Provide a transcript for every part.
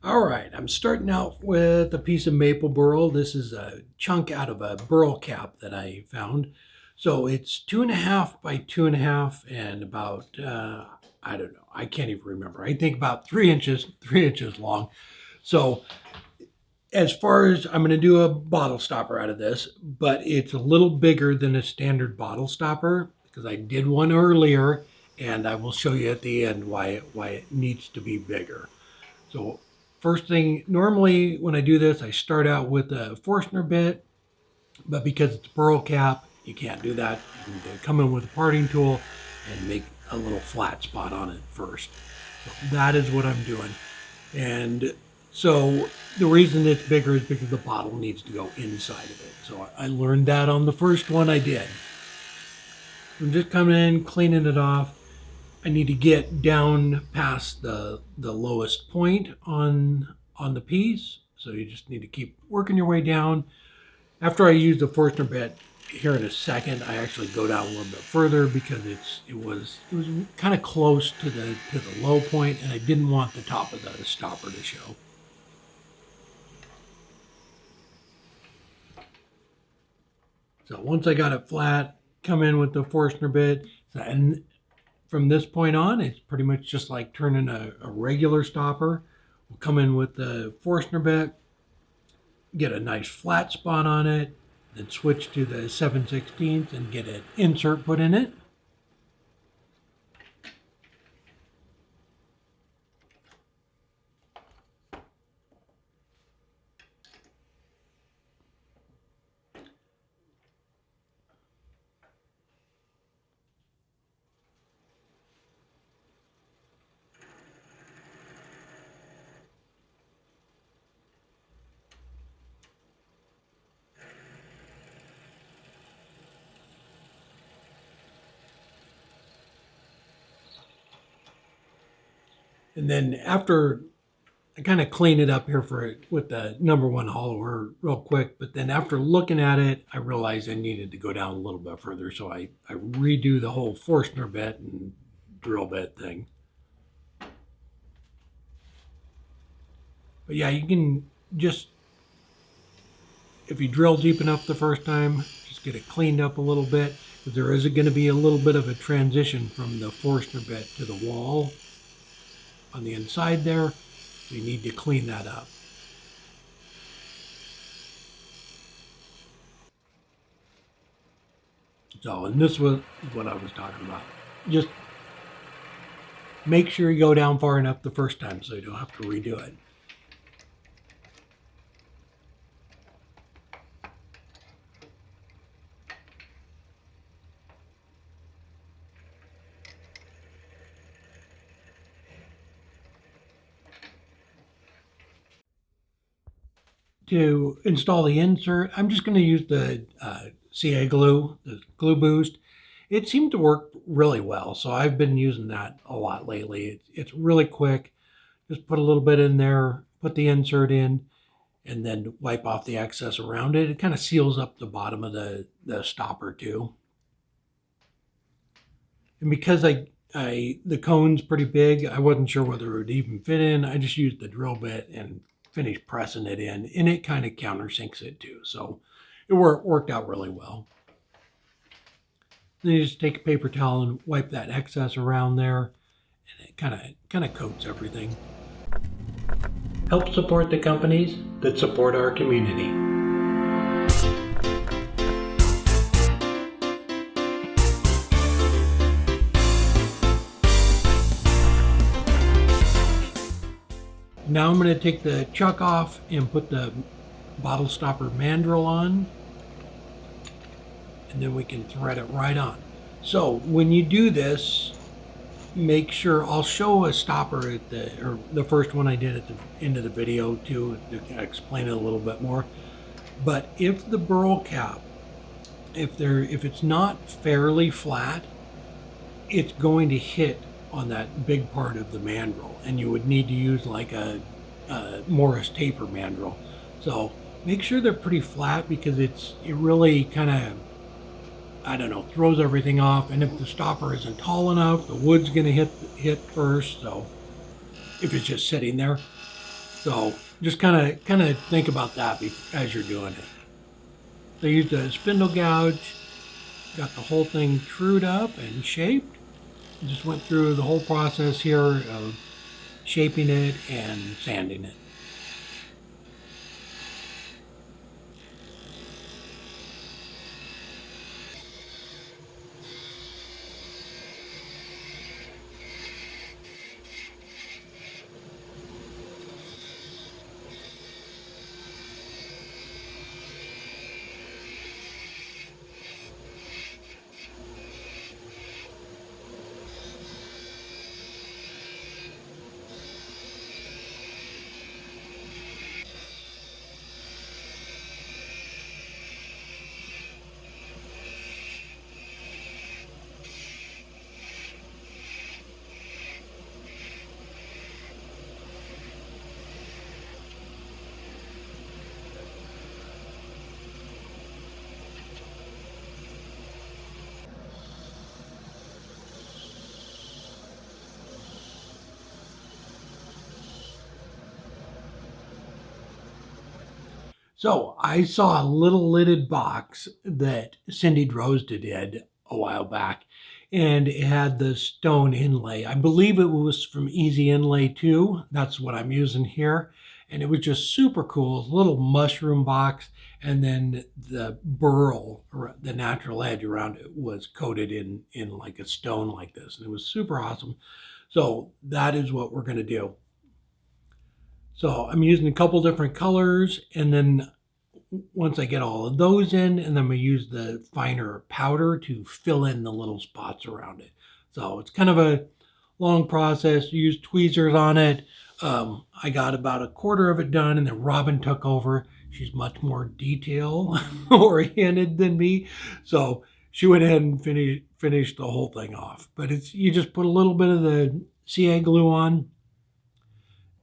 All right, I'm starting out with a piece of maple burl. This is a chunk out of a burl cap that I found. So it's 2.5 by 2.5 and about, I don't know, I can't even remember. I think about 3 inches, 3 inches long. So as far as I'm going to do a bottle stopper out of this, but it's a little bigger than a standard bottle stopper because I did one earlier and I will show you at the end why it needs to be bigger. So first thing, normally when I do this, I start out with a Forstner bit, but because it's a burl cap, you can't do that. You can come in with a parting tool and make a little flat spot on it first. So that is what I'm doing. And so the reason it's bigger is because the bottle needs to go inside of it. So I learned that on the first one I did. I'm just coming in, cleaning it off. I need to get down past the lowest point on the piece. So you just need to keep working your way down. After I use the Forstner bit here in a second, I actually go down a little bit further because it was kind of close to the low point, and I didn't want the top of the stopper to show. So once I got it flat, come in with the Forstner bit, and from this point on, it's pretty much just like turning a regular stopper. We'll come in with the Forstner bit, get a nice flat spot on it, then switch to the 7/16 and get an insert put in it. And then after I kind of clean it up here with the number one hollower real quick, but then after looking at it, I realized I needed to go down a little bit further. So I redo the whole Forstner bit and drill bit thing. But yeah, you can just, if you drill deep enough the first time, just get it cleaned up a little bit. Because there is going to be a little bit of a transition from the Forstner bit to the wall on the inside there. So you need to clean that up. So, and this was what I was talking about. Just make sure you go down far enough the first time so you don't have to redo it. To install the insert, I'm just going to use the CA glue, the glue boost. It seemed to work really well, so I've been using that a lot lately. It's really quick. Just put a little bit in there, put the insert in, and then wipe off the excess around it. It kind of seals up the bottom of the stopper too. And because the cone's pretty big, I wasn't sure whether it would even fit in. I just used the drill bit and finished pressing it in, and it kind of countersinks it too. So it worked out really well. Then you just take a paper towel and wipe that excess around there, and it kind of coats everything. Help support the companies that support our community. Now I'm going to take the chuck off and put the bottle stopper mandrel on, and then we can thread it right on. So when you do this, make sure, I'll show a stopper at the first one I did at the end of the video too, to explain it a little bit more. But if the burl cap, if it's not fairly flat, it's going to hit on that big part of the mandrel, and you would need to use like a Morris taper mandrel. So make sure they're pretty flat because it really kind of, I don't know, throws everything off. And if the stopper isn't tall enough, the wood's going to hit first. So if it's just sitting there. So just kind of think about that as you're doing it. So I used a spindle gouge, got the whole thing trued up and shaped. Just went through the whole process here of shaping it and sanding it. So I saw a little lidded box that Cindy Drozda did a while back, and it had the stone inlay. I believe it was from Easy Inlay too. That's what I'm using here. And it was just super cool, little mushroom box. And then the burl, the natural edge around it was coated in like a stone like this. And it was super awesome. So that is what we're going to do. So I'm using a couple different colors, and then once I get all of those in, and then we use the finer powder to fill in the little spots around it. So it's kind of a long process. Use tweezers on it. I got about a quarter of it done, and then Robin took over. She's much more detail oriented than me, so she went ahead and finished the whole thing off. But it's you just put a little bit of the CA glue on,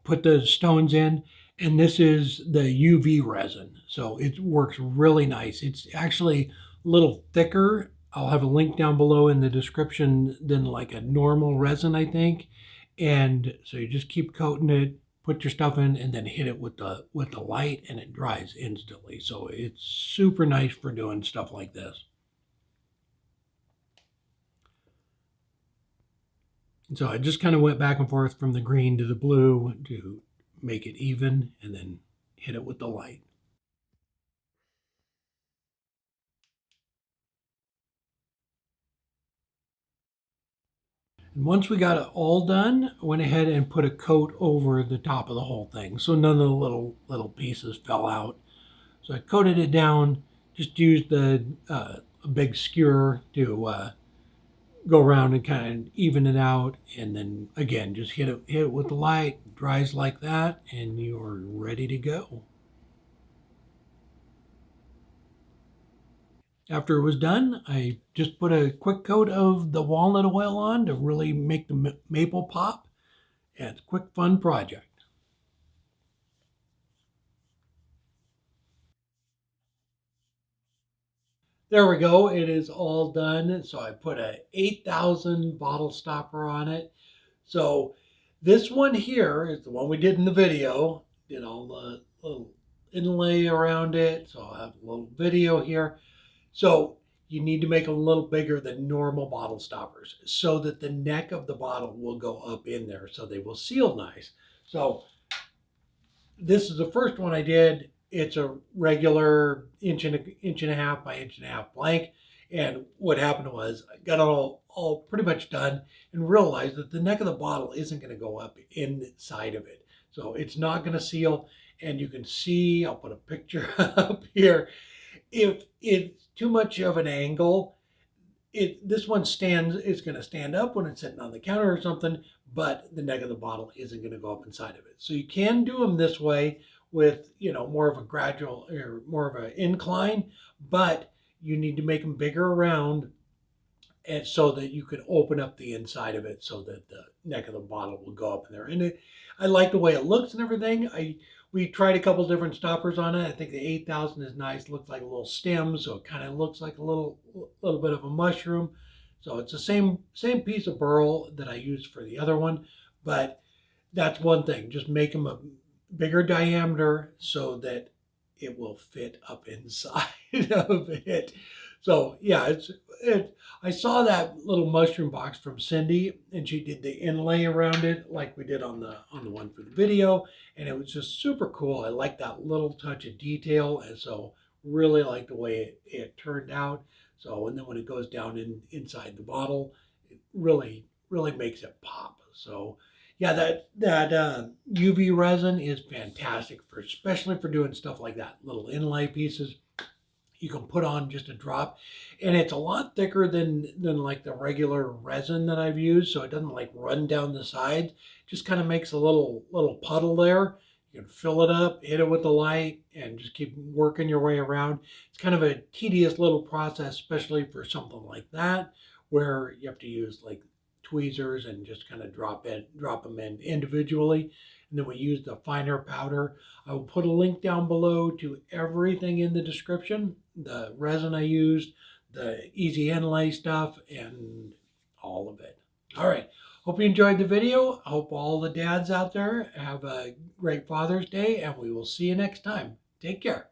put the stones in, and this is the UV resin. So it works really nice. It's actually a little thicker. I'll have a link down below in the description than like a normal resin, I think. And so you just keep coating it, put your stuff in, and then hit it with the light, and it dries instantly. So it's super nice for doing stuff like this. And so I just kind of went back and forth from the green to the blue to make it even, and then hit it with the light. And once we got it all done, I went ahead and put a coat over the top of the whole thing, so none of the little pieces fell out. So I coated it down, just used the a big skewer to go around and kind of even it out, and then again just hit it with the light, dries like that, and you're ready to go. After it was done, I just put a quick coat of the walnut oil on to really make the maple pop. And it's a quick, fun project. There we go. It is all done. So I put a 8,000 bottle stopper on it. So this one here is the one we did in the video. Did all the little inlay around it. So I'll have a little video here. So you need to make them a little bigger than normal bottle stoppers so that the neck of the bottle will go up in there so they will seal nice. So this is the first one I did. It's a regular inch and a half by inch and a half blank. And what happened was I got it all pretty much done and realized that the neck of the bottle isn't going to go up inside of it. So it's not going to seal. And you can see, I'll put a picture up here. If it's too much of an angle, this one is going to stand up when it's sitting on the counter or something, but the neck of the bottle isn't going to go up inside of it. So you can do them this way with, more of a gradual or more of an incline, but you need to make them bigger around, and so that you can open up the inside of it so that the neck of the bottle will go up in there. And I like the way it looks and everything. We tried a couple different stoppers on it. I think the 8,000 is nice. It looks like a little stem, so it kind of looks like a little bit of a mushroom. So it's the same piece of burl that I used for the other one, but that's one thing. Just make them bigger diameter so that it will fit up inside of it. So yeah, I saw that little mushroom box from Cindy, and she did the inlay around it like we did on the one for the video, and it was just super cool. I like that little touch of detail, and so really like the way it turned out. So, and then when it goes down inside the bottle, it really makes it pop. So yeah, that UV resin is fantastic for, especially for doing stuff like that, little inlay pieces. You can put on just a drop, and it's a lot thicker than like the regular resin that I've used, so it doesn't like run down the sides. Just kind of makes a little puddle there. You can fill it up, hit it with the light, and just keep working your way around. It's kind of a tedious little process, especially for something like that, where you have to use like tweezers and just kind of drop them in individually. And then we use the finer powder. I will put a link down below to everything in the description. The resin I used, the easy inlay stuff, and all of it. All right. Hope you enjoyed the video. I hope all the dads out there have a great Father's Day, and we will see you next time. Take care.